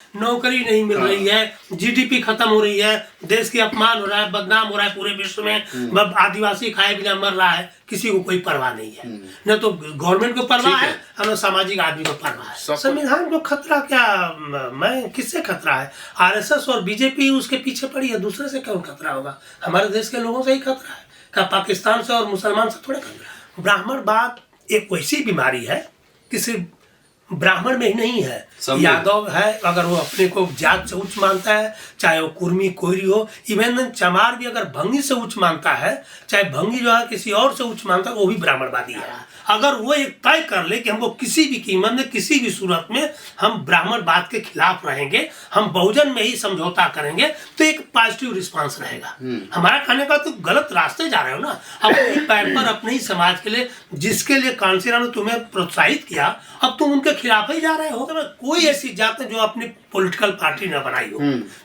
नौकरी नहीं मिल रही है, जीडीपी खत्म हो रही है, देश की अपमान हो रहा है, बदनाम हो रहा है पूरे विश्व में। आदिवासी खाए बिना मर रहा है, किसी को कोई परवाह नहीं है। न तो गवर्नमेंट को परवाह है और न सामाजिक आदमी को परवाह है। संविधान को खतरा क्या, मैं किससे खतरा है? आरएसएस और बीजेपी उसके पीछे पड़ी है, दूसरे से क्यों खतरा होगा? हमारे देश के लोगों से ही खतरा है। क्या पाकिस्तान से और मुसलमान से थोड़े खतरा? ब्राह्मणवाद एक वैसी बीमारी है कि सिर्फ ब्राह्मण में ही नहीं है, यादव है अगर वो अपने को जात से उच्च मानता है, चाहे वो कुर्मी कोयरी हो, इवन चमार भी अगर भंगी से उच्च मानता है, चाहे भंगी जो है किसी और से उच्च मानता है, वो भी ब्राह्मणवादी है। अगर वो एक तय कर ले कि हमको किसी भी कीमत में किसी भी सूरत में हम ब्राह्मणवाद के खिलाफ रहेंगे, हम बहुजन में ही समझौता करेंगे, तो एक पॉजिटिव रिस्पांस रहेगा। हमारा कहने का तो गलत रास्ते जा रहे हो ना, अपने पैर पर अपने ही समाज के लिए, जिसके लिए कांसीराम ने तुम्हें प्रोत्साहित किया, अब तुम उनके खिलाफ ही जा रहे हो। तो कोई ऐसी जात जो अपनी पॉलिटिकल पार्टी न बनाई हो,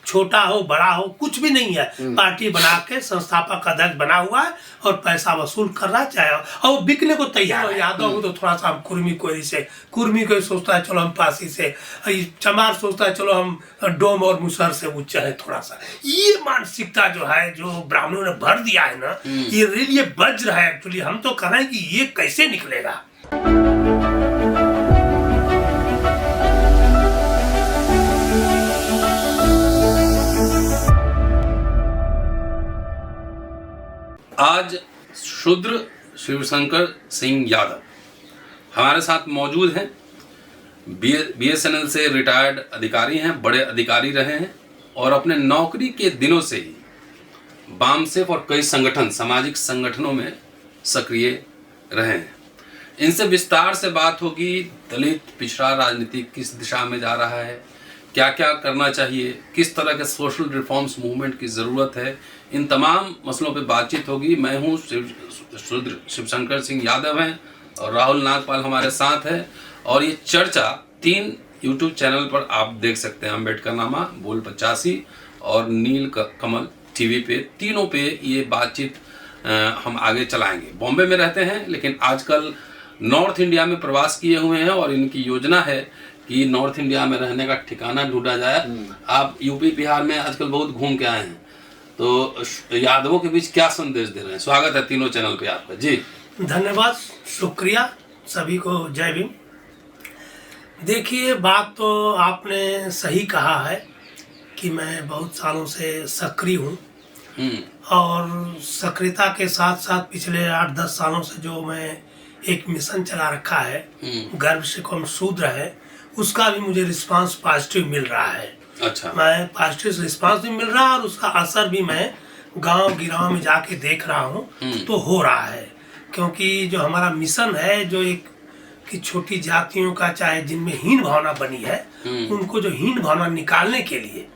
छोटा हो बड़ा हो कुछ भी नहीं है, पार्टी बना के संस्थापक अध्यक्ष बना हुआ है और पैसा वसूल कर रहा है, चाहे और वो बिकने को तैयार है। यादव हो तो थोड़ा सा हम कुर्मी कोयरी से, कुर्मी कोई सोचता है चलो हम पासी से, चमार सोचता है चलो हम डोम और मुसहर से उच्च है थोड़ा सा। ये मानसिकता जो है, जो ब्राह्मणों ने भर दिया है ना, ये रियल ये वज्र है एक्चुअली। हम तो कह रहे हैं कि ये कैसे निकलेगा। आज शूद्र शिवशंकर सिंह यादव हमारे साथ मौजूद हैं। बीएसएनएल से रिटायर्ड अधिकारी हैं, बड़े अधिकारी रहे हैं और अपने नौकरी के दिनों से ही वामसेफ और कई संगठन, सामाजिक संगठनों में सक्रिय रहे हैं। इनसे विस्तार से बात होगी। दलित पिछड़ा राजनीति किस दिशा में जा रहा है, क्या क्या करना चाहिए, किस तरह के सोशल रिफॉर्म्स मूवमेंट की ज़रूरत है, इन तमाम मसलों पे बातचीत होगी। मैं हूँ शूद्र शिवशंकर सिंह यादव हैं और राहुल नागपाल हमारे साथ है। और ये चर्चा 3 यूट्यूब चैनल पर आप देख सकते हैं, अम्बेडकरनामा, बोल 85 और नील कमल टीवी पे, तीनों पे ये बातचीत हम आगे चलाएंगे। बॉम्बे में रहते हैं लेकिन आजकल नॉर्थ इंडिया में प्रवास किए हुए हैं और इनकी योजना है कि नॉर्थ इंडिया में रहने का ठिकाना ढूंढा जाए। आप यूपी बिहार में आजकल बहुत घूम के आए हैं, तो यादवों के बीच क्या संदेश दे रहे हैं? स्वागत है तीनों चैनल पे आपका। जी धन्यवाद, शुक्रिया, सभी को जय भीम। देखिए, बात तो आपने सही कहा है कि मैं बहुत सालों से सक्रिय हूँ और सक्रियता के साथ साथ पिछले 8-10 सालों से जो मैं एक मिशन चला रखा है, गर्व से कम शूद्र है, उसका भी मुझे रिस्पांस पॉजिटिव मिल रहा है। अच्छा, मैं पॉजिटिव रिस्पांस भी मिल रहा है और उसका असर भी मैं गांव गिराव में जाके देख रहा हूँ तो हो रहा है। क्योंकि जो हमारा मिशन है, जो एक कि छोटी जातियों का, चाहे जिनमें हीन भावना बनी है, उनको जो हीन भावना निकालने के लिए,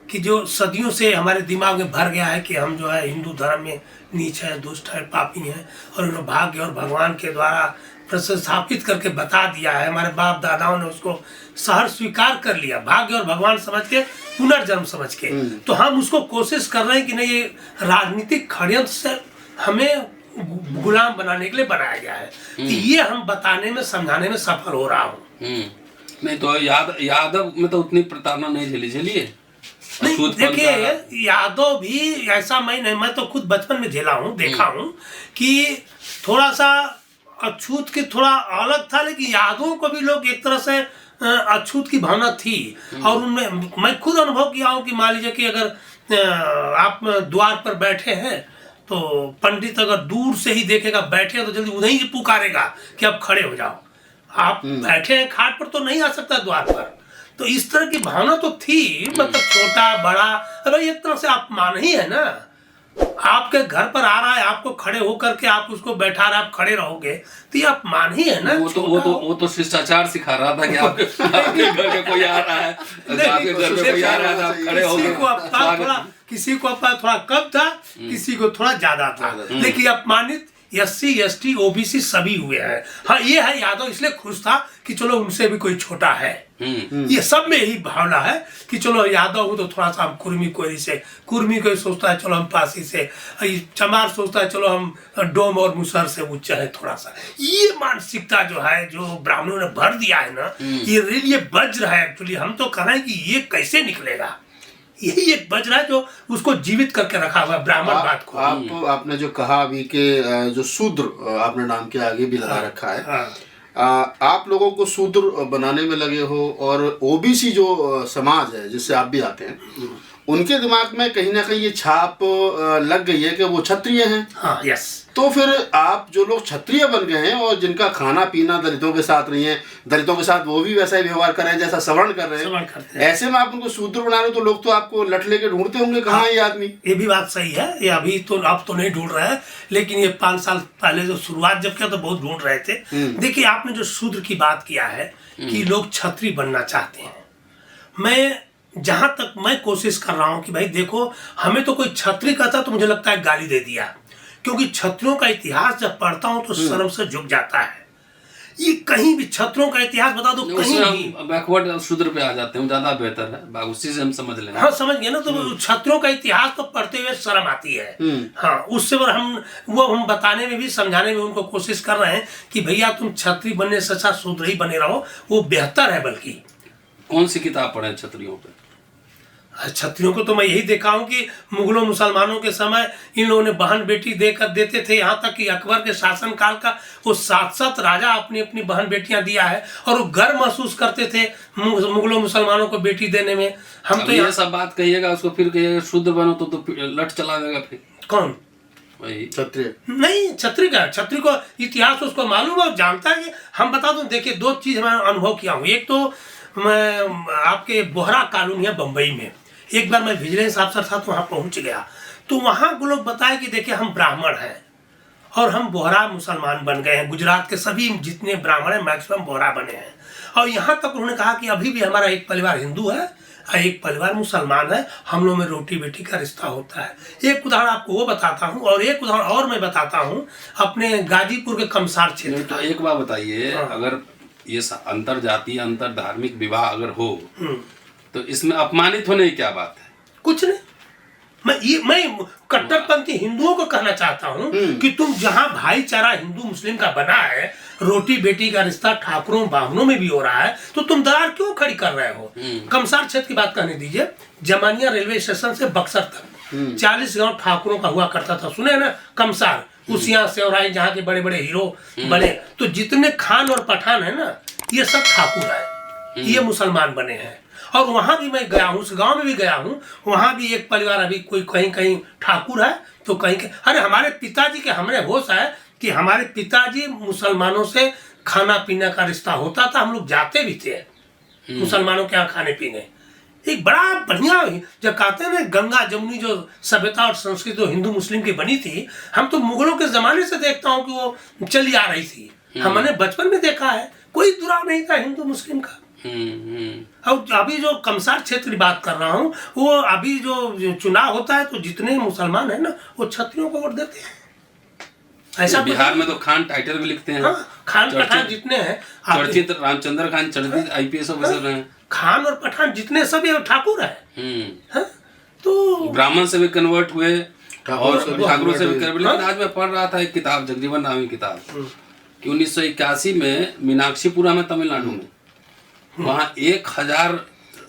कि जो सदियों से हमारे दिमाग में भर गया है कि हम जो है हिंदू धर्म में नीच है, दुष्ट है, पापी हैं, और उन्हें भाग्य और भगवान के द्वारा प्रतिस्थापित करके बता दिया है। हमारे बाप दादाओं ने उसको सहर्ष स्वीकार कर लिया, भाग्य और भगवान समझ के, पुनर्जन्म समझ के। तो हम उसको कोशिश कर रहे हैं कि नहीं, ये राजनीतिक षड्यंत्र से हमें गुलाम बनाने के लिए बनाया गया है। तो ये हम बताने में, समझाने में सफल हो रहा हूँ। नहीं तो यादव में तो उतनी प्रताड़ना नहीं झेलिए। नहीं, देखिए, यादव भी ऐसा मैं तो खुद बचपन में झेला हूँ, देखा हूँ कि थोड़ा सा अछूत की थोड़ा अलग था, लेकिन यादवों को भी लोग एक तरह से अछूत की भावना थी। और उनमें मैं खुद अनुभव किया हूँ कि मान लीजिए कि अगर आप द्वार पर बैठे हैं तो पंडित अगर दूर से ही देखेगा बैठे तो जल्दी उन्हीं से पुकारेगा कि अब खड़े हो जाओ। आप बैठे हैं खाट पर तो नहीं आ सकता द्वार पर। तो इस तरह की भावना तो थी, मतलब छोटा बड़ा, अरे एक तरह से अपमान ही है ना। आपके घर पर आ रहा है, आपको खड़े होकर के आप उसको बैठा रहे, आप खड़े रहोगे तो ये अपमान ही है ना। वो तो शिष्टाचार सिखा रहा था कि आपके घर के कोई आ रहा है, आपके घर में कोई आ रहा है, आप खड़े हो गए। किसी को अपना थोड़ा कम था, किसी को थोड़ा ज्यादा था, लेकिन अपमानित SC ST OBC सभी हुए हैं। हाँ, ये है यादव इसलिए खुश था कि चलो उनसे भी कोई छोटा है। ये सब में यही भावना है कि चलो यादव हूँ तो थोड़ा सा हम कुर्मी कोयरी से, कुर्मी कोई सोचता है चलो हम पासी से, चमार सोचता है चलो हम डोम और मुसहर से उच्च है थोड़ा सा। ये मानसिकता जो है जो ब्राह्मणों ने भर दिया है ना, ये वज्र है एक्चुअली। हम तो कह रहे हैं कि ये कैसे निकलेगा, यही एक वज्र है जो उसको जीवित करके रखा हुआ है ब्राह्मणवाद को। आपने जो कहा अभी के जो शूद्र आपने नाम के आगे भी लगा रखा है, आप लोगों को शूद्र बनाने में लगे हो, और ओबीसी जो समाज है जिससे आप भी आते हैं, उनके दिमाग में कहीं ना कहीं ये छाप लग गई है कि वो क्षत्रिय हैं। हाँ, यस। तो फिर आप जो लोग क्षत्रिय बन गए हैं और जिनका खाना पीना दलितों के साथ नहीं है, दलितों के साथ वो भी वैसा ही व्यवहार कर रहे हैं जैसा सवर्ण कर रहे हैं, ऐसे में आप उनको शूद्र बना रहे हो, तो लोग तो आपको लट लेके ढूंढते होंगे कहाँ है ये आदमी। ये भी बात सही है, ये अभी तो अब तो नहीं ढूंढ रहे हैं, लेकिन ये 5 साल पहले जो शुरुआत जब किया तो बहुत ढूंढ रहे थे। देखिए, आपने जो शूद्र की बात किया है कि लोग क्षत्रिय बनना चाहते हैं, मैं जहां तक मैं कोशिश कर रहा हूं कि भाई देखो, हमें तो कोई क्षत्रिय कहता तो मुझे लगता है गाली दे दिया, क्योंकि क्षत्रियों का इतिहास जब पढ़ता हूं तो शर्म से झुक जाता है। ये कहीं भी क्षत्रियों का इतिहास बता दो, कहीं भी बैकवर्ड शूद्र पे आ जाते हैं, ज्यादा बेहतर है, उसी से हम समझ लें। हाँ, समझ गए ना। तो क्षत्रियों का इतिहास तो पढ़ते हुए शर्म आती है। हाँ, उससे पर हम बताने में भी, समझाने में उनको कोशिश कर रहे हैं कि भैया तुम क्षत्रिय बनने से अच्छा शूद्र ही बने रहो, वो बेहतर है। बल्कि कौन सी किताब पढ़े क्षत्रियों पे? क्षत्रियों को तो मैं यही देखा हूँ कि मुगलों मुसलमानों के समय इन लोगों ने बहन बेटी देकर देते थे, यहाँ तक कि अकबर के शासन काल का वो 7 राजा अपनी अपनी बहन बेटियां दिया है, और वो गर्व महसूस करते थे मुगलों मुसलमानों को बेटी देने में। हम तो ये सब बात कहिएगा उसको, फिर कहिएगा शूद्र बनो तो लट चला देगा फिर। कौन? वही क्षत्रिय नहीं, क्षत्रिय का, क्षत्रिय को इतिहास उसको मालूम है, जानता है। हम बता दूं, देखिए 2 चीज मैं अनुभव किया हूँ। एक तो मैं आपके बोहरा कॉलोनी है बम्बई में, एक बार मैं विजिलेंस अफसर साथ वहां पहुंच गया, तो वहां वो लोग बताए कि देखिए हम ब्राह्मण हैं और हम बोहरा मुसलमान बन गए हैं। गुजरात के सभी जितने ब्राह्मण हैं मैक्सिमम बोहरा बने हैं, और यहाँ तक उन्होंने कहा कि अभी भी हमारा एक परिवार हिंदू है और एक परिवार मुसलमान है, हम लोग में रोटी बेटी का रिश्ता होता है। एक उदाहरण आपको वो बताता हूँ, और एक उदाहरण और मैं बताता हूँ अपने गाजीपुर के कमसार क्षेत्र। तो एक बात बताइए, अगर ये अंतर जातीय अंतर धार्मिक विवाह अगर हो तो इसमें अपमानित होने की क्या बात है? कुछ नहीं। मैं कट्टरपंथी हिंदुओं को कहना चाहता हूँ कि तुम जहाँ भाईचारा हिंदू मुस्लिम का बना है, रोटी बेटी का रिश्ता ठाकुरों ब्राह्मणों में भी हो रहा है, तो तुम दरार क्यों खड़ी कर रहे हो? कमसार क्षेत्र की बात कहने दीजिए। जमानिया रेलवे स्टेशन से बक्सर तक 40 गांव ठाकुरों का हुआ करता था, सुने ना? कमसार, उसिया, सेवराई, जहाँ के बड़े बड़े हीरो बने, तो जितने खान और पठान है ना, ये सब ठाकुर है, ये मुसलमान बने हैं। और वहां भी मैं गया हूँ, उस गांव में भी गया हूँ, वहां भी एक परिवार अभी कोई कहीं कहीं ठाकुर है तो कहीं अरे हमारे पिताजी के हमने होश है कि हमारे पिताजी मुसलमानों से खाना पीने का रिश्ता होता था, हम लोग जाते भी थे मुसलमानों के यहाँ खाने पीने। एक बड़ा बढ़िया, जब कहते हैं ना गंगा जमुनी जो सभ्यता और संस्कृति जो हिंदू मुस्लिम की बनी थी, हम तो मुगलों के जमाने से देखता हूँ कि वो चली आ रही थी। हमने बचपन में देखा है, कोई दुराव नहीं था हिंदू मुस्लिम का। और अभी जो कमसार क्षेत्र की बात कर रहा हूँ, वो अभी जो चुनाव होता है तो जितने मुसलमान है ना, वो क्षत्रियों को वोट देते हैं। ऐसा बिहार में तो खान टाइटल भी लिखते हैं। हाँ, खान पठान जितने हैं, चर्चित रामचंद्र खान चर्चित IPS ऑफिसर हैं। खान और पठान जितने सब ये ठाकुर है। तो ब्राह्मण से भी कन्वर्ट हुए और ठाकुरों से भी कन्वर्ट। लेकिन आज मैं पढ़ रहा था एक किताब, जगजीवन नामी किताब, कि 1981 में मीनाक्षीपुरा में तमिलनाडु में वहाँ 1000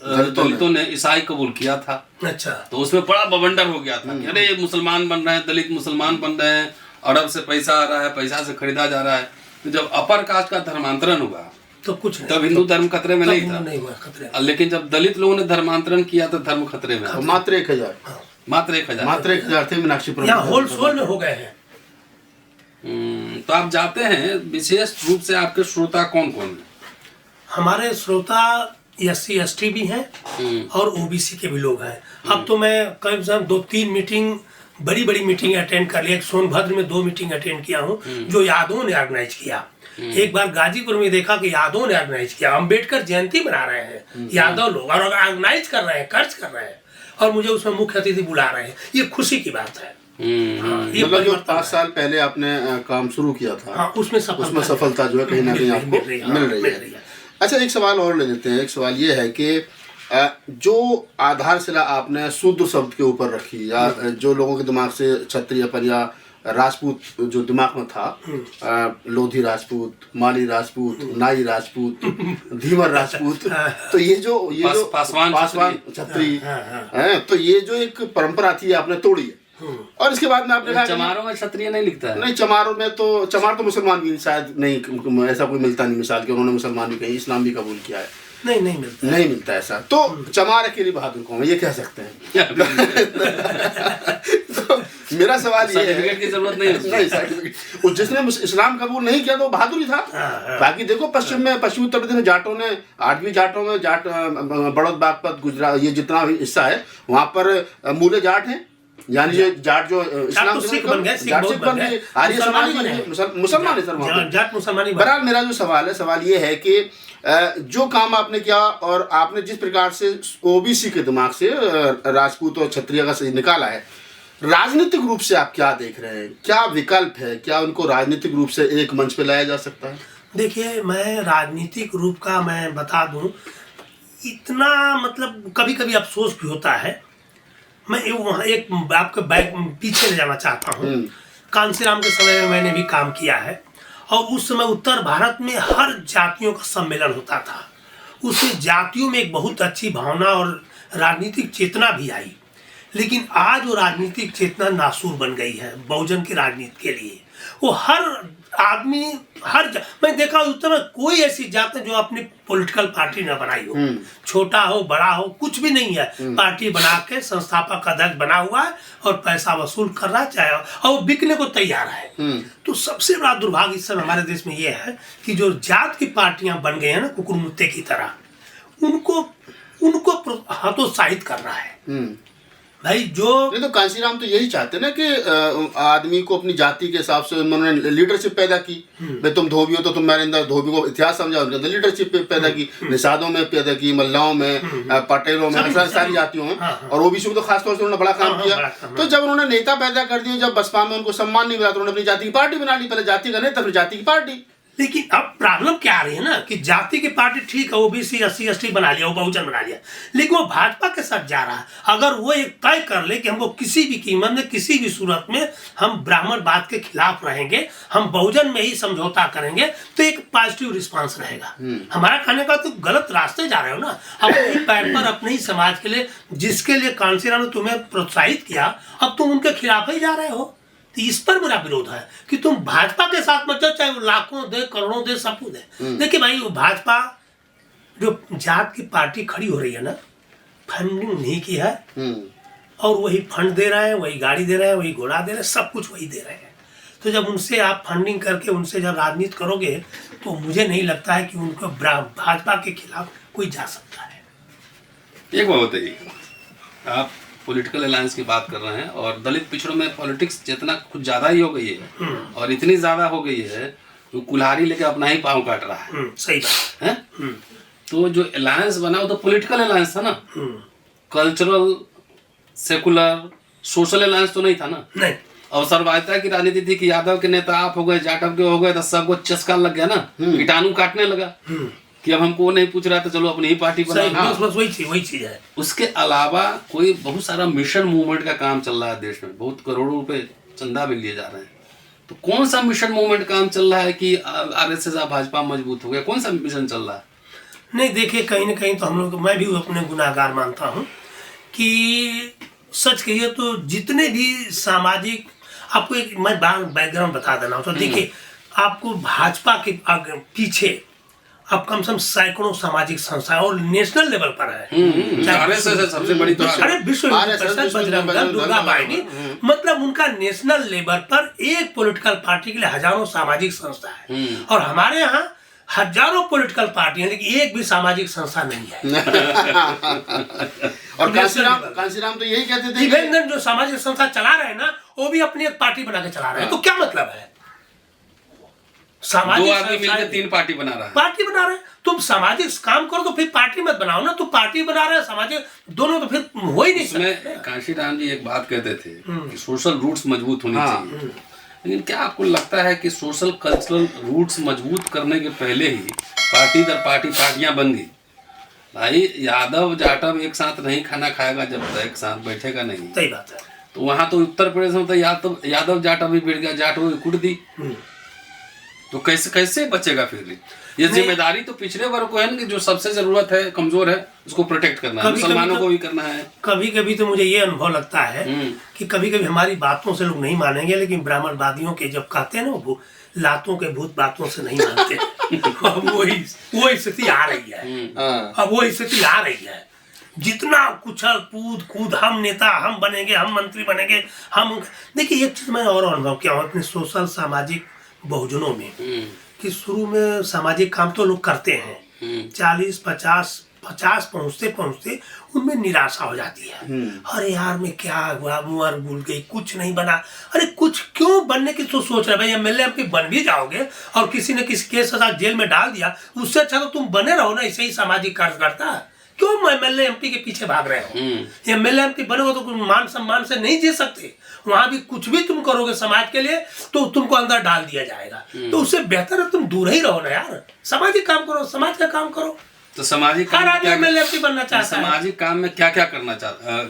दलितों ने ईसाई कबूल किया था। अच्छा। तो उसमें बड़ा बवंडर हो गया था कि अरे ये मुसलमान बन रहे हैं, दलित मुसलमान बन रहे हैं, अरब से पैसा आ रहा है, पैसा से खरीदा जा रहा है। तो जब अपर कास्ट का धर्मांतरण हुआ तो कुछ नहीं, तब हिंदू धर्म खतरे में नहीं था। नहीं हुआ खतरे। लेकिन जब दलित लोगों ने धर्मांतरण किया तो धर्म खतरे में। मात्र 1000 मात्र 1000 थे मीनाक्षीपुर। यहाँ होल में हो गए हैं। तो आप जाते हैं, विशेष रूप से आपके श्रोता कौन कौन है? हमारे श्रोता SC ST भी हैं और OBC के भी लोग हैं। अब तो मैं कम से कम 2-3 मीटिंग, बड़ी मीटिंग अटेंड कर लिया। एक सोनभद्र में 2 मीटिंग अटेंड किया हूँ जो यादवों ने ऑर्गेनाइज किया। एक बार गाजीपुर में देखा कि यादवों ने ऑर्गेनाइज किया, अम्बेडकर जयंती मना रहे हैं यादव लोग, और ऑर्गेनाइज कर रहे हैं, खर्च कर रहे हैं, और मुझे उसमें मुख्य अतिथि बुला रहे हैं। ये खुशी की बात है। मतलब जो 5 साल पहले आपने काम शुरू किया था, उसमें सफलता जो है कहीं ना कहीं आपको मिल रही है। अच्छा, एक सवाल और ले लेते हैं। एक सवाल ये है कि जो आधारशिला आपने शूद्र शब्द के ऊपर रखी, या जो लोगों के दिमाग से क्षत्रियपन या राजपूत जो दिमाग में था, लोधी राजपूत, माली राजपूत, नाई राजपूत, धीवर राजपूत, तो ये जो पासवान क्षत्रिय है, तो ये जो एक परंपरा थी आपने तोड़ी है। और इसके बाद में आपने चमारों में क्षत्रिय नहीं लिखता है। नहीं, चमारों में तो चमार तो मुसलमान भी शायद नहीं, ऐसा कोई मिलता नहीं मिसाल के, उन्होंने मुसलमान भी कहीं, इस्लाम भी कबूल किया है। नहीं मिलता ऐसा। तो चमार अकेली बहादुर कौन है, ये कह सकते हैं। तो मेरा सवाल ये है, की जरूरत नहीं सर्टिफिकेट, जिसने इस्लाम कबूल नहीं किया तो बहादुर ही था। बाकी देखो पश्चिमी उत्तर प्रदेश में जाटों ने, 8वीं जाटों में, जाट बड़ौद बागपत गुजरात, ये जितना हिस्सा है वहाँ पर मूले जाट हैं, यानी ये जाट जो इस्लाम सिख बन गए, आर्य समाज मुसलमान है सर वहाँ पे। जाट मुसलमान। बहरहाल मेरा जो सवाल ये है कि जो काम आपने किया और आपने जिस प्रकार से ओबीसी के दिमाग से राजपूत और क्षत्रिय का निकाला है, राजनीतिक रूप से आप क्या देख रहे हैं? क्या विकल्प है? क्या उनको राजनीतिक रूप से एक मंच पे लाया जा सकता है? देखिए, मैं राजनीतिक रूप का मैं बता दूं, इतना मतलब कभी कभी अफसोस भी होता है। मैं वहाँ एक आपके बैक पीछे ले जाना चाहता हूँ। कांसीराम के समय में मैंने भी काम किया है, और उस समय उत्तर भारत में हर जातियों का सम्मेलन होता था। उसमें जातियों में एक बहुत अच्छी भावना और राजनीतिक चेतना भी आई। लेकिन आज वो राजनीतिक चेतना नासूर बन गई है बहुजन की राजनीति के लिए। वो हर आदमी मैं देखा उत्तर में कोई ऐसी जात है जो अपनी पॉलिटिकल पार्टी न बनाई हो, छोटा हो बड़ा हो कुछ भी नहीं है। पार्टी बना के संस्थापक अध्यक्ष बना हुआ है और पैसा वसूल कर रहा है, चाहे और वो बिकने को तैयार है। तो सबसे बड़ा दुर्भाग्य इस समय हमारे देश में ये है कि जो जात की पार्टियां बन गए हैं ना कुकुरमुत्ते की तरह, उनको हतोत्साहित कर रहा है भाई। जो नहीं तो कांसीराम तो यही चाहते ना कि आदमी को अपनी जाति के हिसाब से उन्होंने लीडरशिप पैदा की। भाई तुम धोबी हो तो तुम मेरे अंदर धोबी को इतिहास समझा, उनके अंदर लीडरशिप पैदा की, निषादों में पैदा की, मल्लाओं में, पटेलों में, सारी जातियों में, और ओबीसी में तो खासतौर से उन्होंने बड़ा काम किया। तो जब उन्होंने नेता पैदा कर दिए, जब बसपा में उनको सम्मान नहीं मिला तो उन्होंने अपनी जाति की पार्टी बना ली। पहले जाति का नेता, फिर जाति की पार्टी। लेकिन अब प्रॉब्लम क्या आ रही है ना कि जाति की पार्टी ठीक है, ओबीसी SC ST बना लिया, वो बहुजन बना लिया, लेकिन वो भाजपा के साथ जा रहा है। अगर वो एक तय कर ले कि हमको किसी भी कीमत में, किसी भी सूरत में हम ब्राह्मणवाद के खिलाफ रहेंगे, हम बहुजन में ही समझौता करेंगे, तो एक पॉजिटिव रिस्पांस रहेगा। हमारा कहने का तो गलत रास्ते जा रहे हो ना। अपने पैर पर, अपने ही समाज के लिए, जिसके लिए कांसीराम ने तुम्हें प्रोत्साहित किया, अब तुम उनके खिलाफ ही जा रहे हो। तो इस पर मेरा विरोध है कि तुम भाजपा के साथ मत जाओ, चाहे वो लाखों दे, करोड़ों दे, सब कुछ दे। देखिए भाई, वो भाजपा जो जात की पार्टी खड़ी हो रही है ना, फंडिंग नहीं की है, और वही फंड दे रहे हैं, वही गाड़ी दे रहे हैं, वही घोड़ा दे रहे हैं, सब कुछ वही दे रहे हैं। तो जब उनसे आप फंडिंग करके उनसे जब राजनीति करोगे, तो मुझे नहीं लगता है कि उनको भाजपा के खिलाफ कोई जा सकता है। एक बात बताइए, आप पॉलिटिकल अलायंस की बात कर रहे हैं, और दलित पिछड़ों में पॉलिटिक्स जितना कुछ ज्यादा ही हो गई है, और इतनी ज्यादा हो गई है तो कुल्हाड़ी लेके अपना ही पाँव काट रहा है। सही बात है। तो जो अलायंस बना वो तो पॉलिटिकल अलायंस था ना, कल्चरल, सेकुलर, सोशल अलायंस तो नहीं था ना। नहीं, अवसरवादिता की राजनीति थी कि यादव के नेता आप हो गए, जाटव के हो गए, तो सबको चस्का लग गया ना, कीटाणु काटने लगा कि अब हमको नहीं पूछ रहा था, चलो अपनी ही पार्टी बना। बस वही चीज है। उसके अलावा कोई बहुत सारा मिशन मूवमेंट का काम चल रहा है देश में, बहुत करोड़ों रुपए चंदा भी लिए जा रहे हैं। तो कौन सा मिशन मूवमेंट काम चल रहा है कि RSS भाजपा मजबूत हो गया? कौन सा मिशन चल रहा है? नहीं, देखिए, कहीं ना कहीं तो हम लोग, मैं भी अपने गुनाहगार मानता हूँ कि सच कहिए तो जितने भी सामाजिक, आपको एक मैं बैकग्राउंड बता देना हो तो देखिए, आपको भाजपा के पीछे अब कम से कम सैकड़ों सामाजिक संस्थाएं और नेशनल लेवल पर है। RSS सबसे बड़ी तो अरे विश्व बजरंग दल, दुर्गा वाहिनी, मतलब उनका नेशनल लेवल पर एक पॉलिटिकल पार्टी के लिए हजारों सामाजिक संस्था है। और हमारे यहाँ हजारों पॉलिटिकल पार्टी है, लेकिन एक भी सामाजिक संस्था नहीं है। और कांसीराम तो यही कहते थे कि जो सामाजिक संस्था चला रहे हैं ना, वो भी अपनी एक पार्टी बना के चला रहे हैं। तो क्या मतलब है? दो आदमी मिलकर 3 पार्टी बना रहा है। पार्टी बना रहे हैं, तुम सामाजिक काम करो तो फिर पार्टी मत बनाओ ना। तुम पार्टी बना रहे हैं, सामाजिक दोनों, तो फिर हो ही नहीं सकते। कांशीराम जी एक बात कहते थे कि सोशल रूट्स मजबूत होनी चाहिए। लेकिन क्या आपको लगता है कि सोशल कल्चरल रूट्स मजबूत करने के पहले ही पार्टी दर पार्टी पार्टियां बन गई? भाई यादव जाटव एक साथ नहीं खाना खाएगा जब तक एक साथ बैठेगा नहीं। सही बात है। तो वहां तो उत्तर प्रदेश में तो यादव जाटव भी भिड़ गया, जाटव भी कुट दी। तो कैसे कैसे बचेगा फिर? ये जिम्मेदारी तो पिछड़े वर्ग को है ना, कि जो सबसे जरूरत है, कमजोर है, उसको प्रोटेक्ट करना है, मुसलमानों को भी करना है। कभी कभी तो मुझे ये अनुभव लगता है कि कभी कभी हमारी बातों से लोग नहीं मानेंगे, लेकिन ब्राह्मणवादियों के जब कहते हैं ना वो लातों के भूत बातों से नहीं मानते। अब वो स्थिति आ रही है। अब वो स्थिति आ रही है। जितना कुचल कूद हम नेता, हम बनेंगे, हम मंत्री बनेंगे, हम देखिए एक चीज मैं और अनुभव किया हूँ अपने सोशल सामाजिक बहुजनों में, कि शुरू में सामाजिक काम तो लोग करते हैं, 40-50 पहुंचते पहुंचते उनमें निराशा हो जाती है। अरे यार मैं क्या हुआ, उम्र भूल गई, कुछ नहीं बना। अरे कुछ क्यों बनने की तो सोच रहे भाई, एमएलए एमपी बन भी जाओगे और किसी ने किसी केस के साथ जेल में डाल दिया, उससे अच्छा तो तुम बने रहो ना ऐसे ही सामाजिक कार्यकर्ता। क्यों एमएलए एमपी के पीछे भाग रहे हो? एमएलए एमपी बने तो मान सम्मान से नहीं जी सकते, वहां भी कुछ भी तुम करोगे समाज के लिए तो तुमको अंदर डाल दिया जाएगा। तो उससे बेहतर है तुम दूर ही रहो ना यार, सामाजिक काम करो, समाज का काम करो। तो सामाजिक काम बनना चाहता है। सामाजिक काम में क्या क्या कर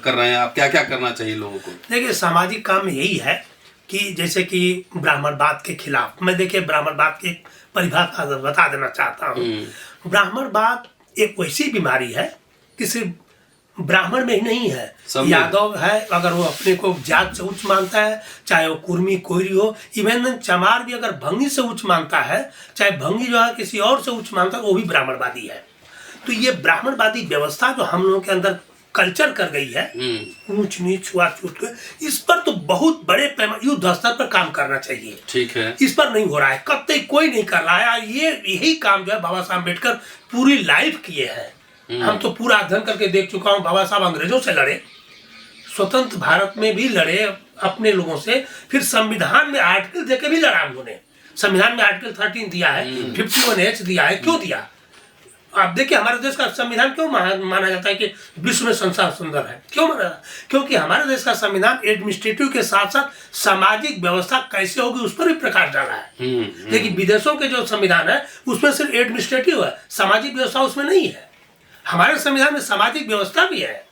रहे हैं आप? क्या क्या करना चाहिए लोगों को? देखिए सामाजिक काम में यही है कि जैसे कि ब्राह्मणवाद के खिलाफ मैं, देखिए ब्राह्मणवाद की परिभाषा बता देना चाहता हूँ। ब्राह्मणवाद एक वैसी बीमारी है कि सिर्फ ब्राह्मण में ही नहीं है, यादव है अगर वो अपने को जात से उच्च मानता है, चाहे वो कुर्मी कोयरी हो, इवन चमार भी अगर भंगी से उच्च मानता है, चाहे भंगी जो है किसी और से उच्च मानता है, वो भी ब्राह्मणवादी है। तो ये ब्राह्मणवादी व्यवस्था जो हम लोगों के अंदर कल्चर कर गई है, ऊंच नीच छुआछूत, इस पर तो बहुत बड़े पैमाने युद्ध स्तर पर काम करना चाहिए। ठीक है, इस पर नहीं हो रहा है, कतई कोई नहीं कर रहा है। ये यही काम जो है बाबा साहब अम्बेडकर पूरी लाइफ किए हैं। हम तो पूरा अध्ययन करके देख चुका हूँ। बाबा साहब अंग्रेजों से लड़े, स्वतंत्र भारत में भी लड़े अपने लोगों से, फिर संविधान में आर्टिकल देके भी लड़ा उन्होंने। संविधान में आर्टिकल 13 दिया है, 51H दिया है। क्यों दिया? आप देखिए हमारे देश का संविधान क्यों माना जाता है कि विश्व में संसार सुंदर है? क्यों माना? क्योंकि हमारे देश का संविधान एडमिनिस्ट्रेटिव के साथ साथ सामाजिक व्यवस्था कैसे होगी उस पर भी प्रकाश डाला है। लेकिन विदेशों के जो संविधान है उसमें सिर्फ एडमिनिस्ट्रेटिव है, सामाजिक व्यवस्था उसमें नहीं है। हमारे संविधान में सामाजिक व्यवस्था भी है।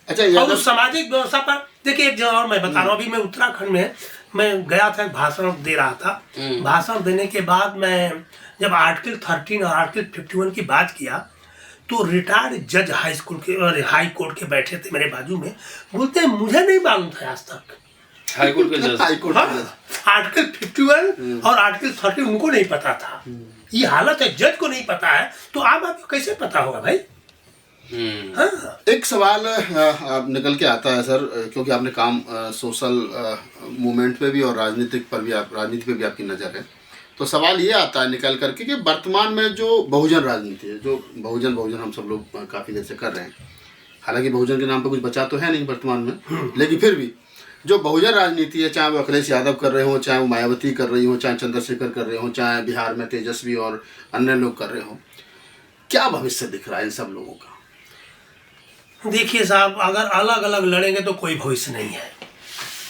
अच्छा, और उस सामाजिक व्यवस्था पर देखिए एक जगह और मैं बता रहा हूँ। अभी मैं उत्तराखंड में मैं गया था, भाषण दे रहा था। भाषण देने के बाद मैं जब आर्टिकल 13 और आर्टिकल 51 की बात किया तो रिटायर्ड जज हाई स्कूल के और हाई कोर्ट के बैठे थे मेरे बाजू में, बोलते हैं मुझे नहीं मालूम था आज तक। हाई कोर्ट के जज, आर्टिकल 51 और आर्टिकल 13 उनको नहीं पता था। ये हालत है, जज को नहीं पता है तो आम आदमी को कैसे पता होगा भाई? हाँ। एक सवाल निकल के आता है सर, क्योंकि आपने काम सोशल मूवमेंट पे भी और राजनीति पे भी आपकी नज़र है, तो सवाल ये आता है निकल करके कि वर्तमान में जो बहुजन राजनीति है, जो बहुजन हम सब लोग काफ़ी देर से कर रहे हैं, हालांकि बहुजन के नाम पे कुछ बचा तो है नहीं वर्तमान में, लेकिन फिर भी जो बहुजन राजनीति है, चाहे वो अखिलेश यादव कर रहे हो, चाहे वो मायावती कर रही हो, चाहे चंद्रशेखर कर रहे हो, चाहे बिहार में तेजस्वी और अन्य लोग कर रहे हो, क्या भविष्य दिख रहा है इन सब लोगों का? देखिए साहब, अगर अलग अलग लड़ेंगे तो कोई भविष्य नहीं है।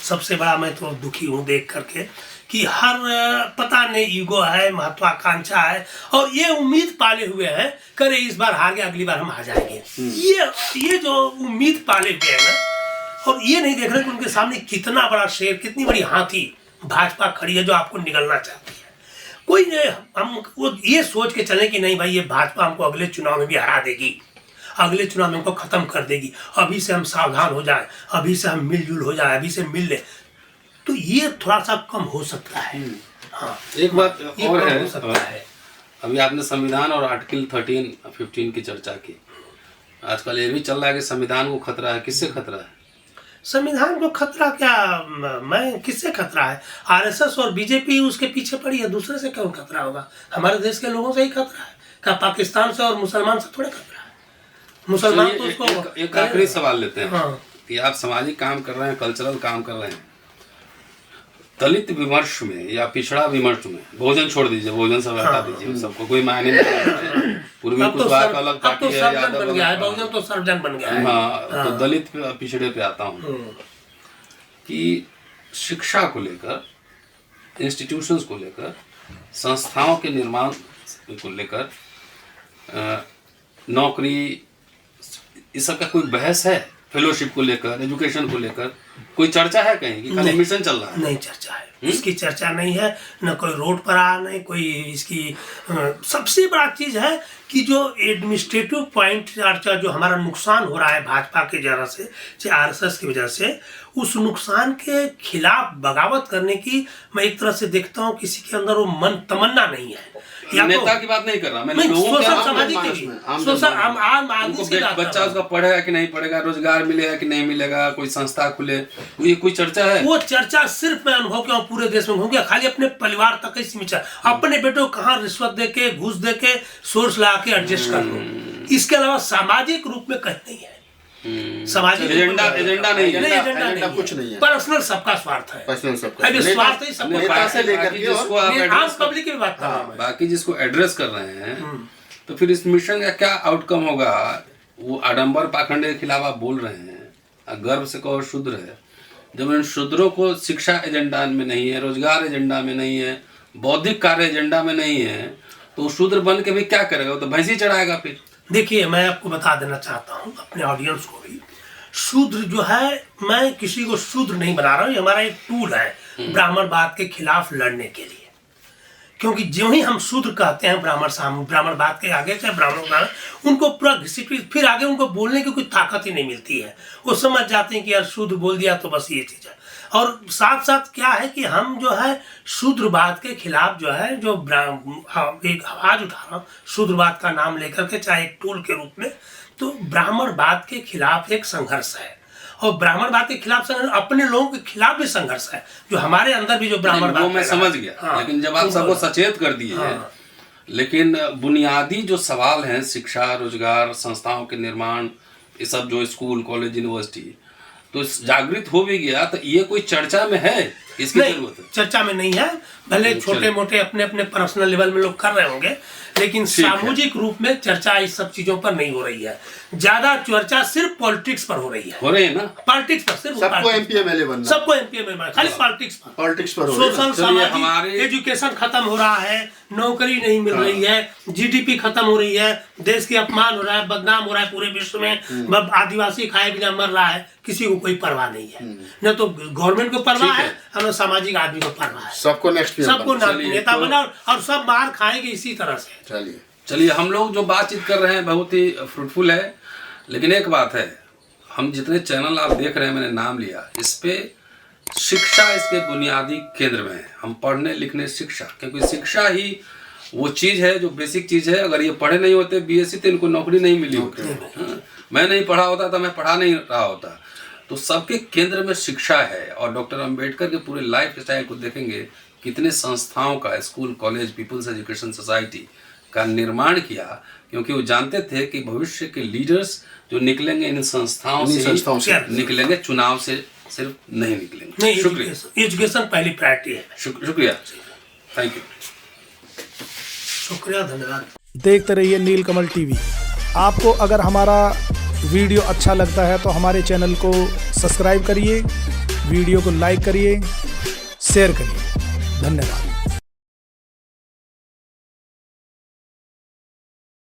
सबसे बड़ा मैं तो दुखी हूँ देख करके कि हर पता नहीं ईगो है, महत्वाकांक्षा है और ये उम्मीद पाले हुए हैं करे इस बार हार गए अगली बार हम आ जाएंगे। ये जो उम्मीद पाले हुए हैं ना, और ये नहीं देख रहे कि उनके सामने कितना बड़ा शेर, कितनी बड़ी हाथी भाजपा खड़ी है जो आपको निगलना चाहती है। कोई हम वो ये सोच के चले कि नहीं भाई ये भाजपा हमको अगले चुनाव में भी हरा देगी, अगले चुनाव में हमको खत्म कर देगी, अभी से हम सावधान हो जाए, अभी से हम मिलजुल हो जाए, अभी से मिल ले, तो ये थोड़ा सा कम हो सकता है। हाँ, एक बात और है, हो सकता है। अभी आपने संविधान और आर्टिकल 13-15 की चर्चा की। आजकल ये भी चल रहा है कि संविधान को खतरा है। किससे खतरा है? संविधान को खतरा क्या, मैं किससे खतरा है? आरएसएस और बीजेपी उसके पीछे पड़ी है, दूसरे से क्यों खतरा होगा? हमारे देश के लोगों से ही खतरा है। क्या पाकिस्तान से और मुसलमान से थोड़े खतरा है? मुसलमान तो उसको एक आखिरी सवाल लेते हैं। हाँ। कि आप सामाजिक काम कर रहे हैं, कल्चरल काम कर रहे हैं, दलित विमर्श में या पिछड़ा विमर्श में, भोजन छोड़ दीजिए, भोजन सब हटा दीजिए, सबको कोई मायने नहीं। पूर्वी कुशवाहा का अलग पार्टी है, यादव बन गया है, बहुजन तो सर्वजन बन गया है। हाँ, तो दलित पिछड़े पे आता हूँ कि शिक्षा को लेकर इंस्टीट्यूशंस को लेकर, संस्थाओं के निर्माण को लेकर, नौकरी, इस सब का कोई बहस है? फेलोशिप को लेकर, एजुकेशन को लेकर कोई चर्चा है कहीं कि खाली मिशन चल रहा है? नहीं चर्चा है, इसकी चर्चा नहीं है, न कोई रोड पर आ, नहीं कोई इसकी। सबसे बड़ा चीज है कि जो एडमिनिस्ट्रेटिव पॉइंट चर्चा जो हमारा नुकसान हो रहा है भाजपा की वजह से, चाहे आरएसएस की वजह से, उस नुकसान के खिलाफ बगावत करने की मैं एक तरह से देखता हूँ किसी के अंदर वो मन तमन्ना नहीं है। नेता की बात नहीं कर रहा मैं, लोगों के सोशल सामाजिक के लिए, सोशल आम आदमी की बात बच्चा उसका पढ़ेगा कि नहीं पढ़ेगा, रोजगार मिलेगा कि नहीं मिलेगा, कोई संस्था खुले, ये कोई चर्चा है? वो चर्चा सिर्फ मैं अनुभव किया हूँ पूरे देश में घूम गया, खाली अपने परिवार तक ही सीमित है। अपने बेटे को कहाँ रिश्वत दे के, घूस दे के, सोर्स ला के एडजस्ट कर लो, इसके अलावा सामाजिक रूप में कहीं नहीं है। सामाजिक एजेंडा नहीं है, एजेंडा कुछ नहीं है। पर्सनल सबका स्वार्थ है, पर्सनल सबका स्वार्थ ही सबका, नेता से लेकर के जिसको आप आम पब्लिक की बात कर रहा हूं मैं। बाकी जिसको एड्रेस कर रहे हैं, तो फिर इस मिशन का क्या आउटकम होगा? वो आडंबर पाखंड के खिलाफ आप बोल रहे हैं, गर्व से कहो शूद्र है, जब इन शूद्रों को शिक्षा एजेंडा में नहीं है, रोजगार एजेंडा में नहीं है, बौद्धिक कार्य एजेंडा में नहीं है, तो शूद्र बन के भी क्या करेगा? वो तो भैंसी चढ़ाएगा फिर। देखिए, मैं आपको बता देना चाहता हूँ अपने ऑडियंस को भी, शूद्र जो है, मैं किसी को शूद्र नहीं बना रहा हूँ, ये हमारा एक टूल है ब्राह्मणवाद के खिलाफ लड़ने के लिए। क्योंकि जो ही हम शूद्र कहते हैं ब्राह्मणवाद के आगे, चाहे ब्राह्मण, उनको पूरा घसीट, फिर आगे उनको बोलने की कोई ताकत ही नहीं मिलती है। वो समझ जाते हैं कि यार शूद्र बोल दिया तो बस ये चीज़ है। और साथ साथ क्या है कि हम जो है शूद्रवाद के खिलाफ जो है, जो एक आवाज उठा रहा हूँ शूद्रवाद का नाम लेकर के, चाहे एक टूल के रूप में, तो ब्राह्मणवाद के खिलाफ एक संघर्ष है। और ब्राह्मणवाद के खिलाफ संघर्ष, अपने लोगों के खिलाफ भी संघर्ष है, जो हमारे अंदर भी जो ब्राह्मणवाद, वो मैं समझ गया। हाँ, लेकिन जब आप सबको सचेत कर दिए हैं, लेकिन बुनियादी जो सवाल हैं, शिक्षा, रोजगार, संस्थाओं के निर्माण, ये सब जो स्कूल, कॉलेज, यूनिवर्सिटी, तो जागृत हो भी गया, तो ये कोई चर्चा में है? इसकी जरूरत है? चर्चा में नहीं है, भले छोटे मोटे अपने अपने पर्सनल लेवल में लोग कर रहे होंगे, लेकिन सामूहिक रूप में चर्चा इस सब चीजों पर नहीं हो रही है। ज्यादा चर्चा सिर्फ पॉलिटिक्स पर हो रही है। हो रही है ना? पॉलिटिक्स पर सिर्फ, सबको एमपी एमएलए बनना, सबको एमपी एमएलए बनना, खाली पॉलिटिक्स पर सोशल सामाजिक एजुकेशन खत्म हो रहा है, नौकरी नहीं मिल रही है, जीडीपी खत्म हो रही है, देश की अपमान हो रहा है, बदनाम हो रहा है पूरे विश्व में, आदिवासी खाए बिना मर रहा है, किसी को कोई परवाह नहीं है। न तो गवर्नमेंट को परवाह है, न सामाजिक आदमी को परवाह है। सबको नेता बना और सब मार खाएंगे इसी तरह से। चलिए, हम लोग जो बातचीत कर रहे हैं बहुत ही फ्रूटफुल है, लेकिन एक बात है, हम जितने चैनल आप देख रहे हैं, मैंने नाम लिया, इस पे शिक्षा इसके बुनियादी केंद्र में है। हम पढ़ने लिखने शिक्षा, क्योंकि शिक्षा ही वो चीज़ है जो बेसिक चीज़ है। अगर ये पढ़े नहीं होते बीएससी, तो इनको नौकरी नहीं मिली होती। मैं नहीं पढ़ा होता तो मैं पढ़ा नहीं रहा होता। तो सबके केंद्र में शिक्षा है। और डॉक्टर अंबेडकर के पूरे लाइफ स्टाइल को देखेंगे, कितने संस्थाओं का, school, college, people's education society का निर्माण किया, क्योंकि वो जानते थे कि भविष्य के लीडर्स जो निकलेंगे इन संस्थाओं से निकलेंगे, चुनाव से सिर्फ नहीं निकलेंगे। शुक्रिया। एजुकेशन पहली प्रायोरिटी है। शुक्रिया, थैंक यू, शुक्रिया, धन्यवाद। देखते रहिए नीलकमल टीवी। आपको अगर हमारा वीडियो अच्छा लगता है तो हमारे चैनल को सब्सक्राइब करिए, वीडियो को लाइक करिए, शेयर करिए। धन्यवाद।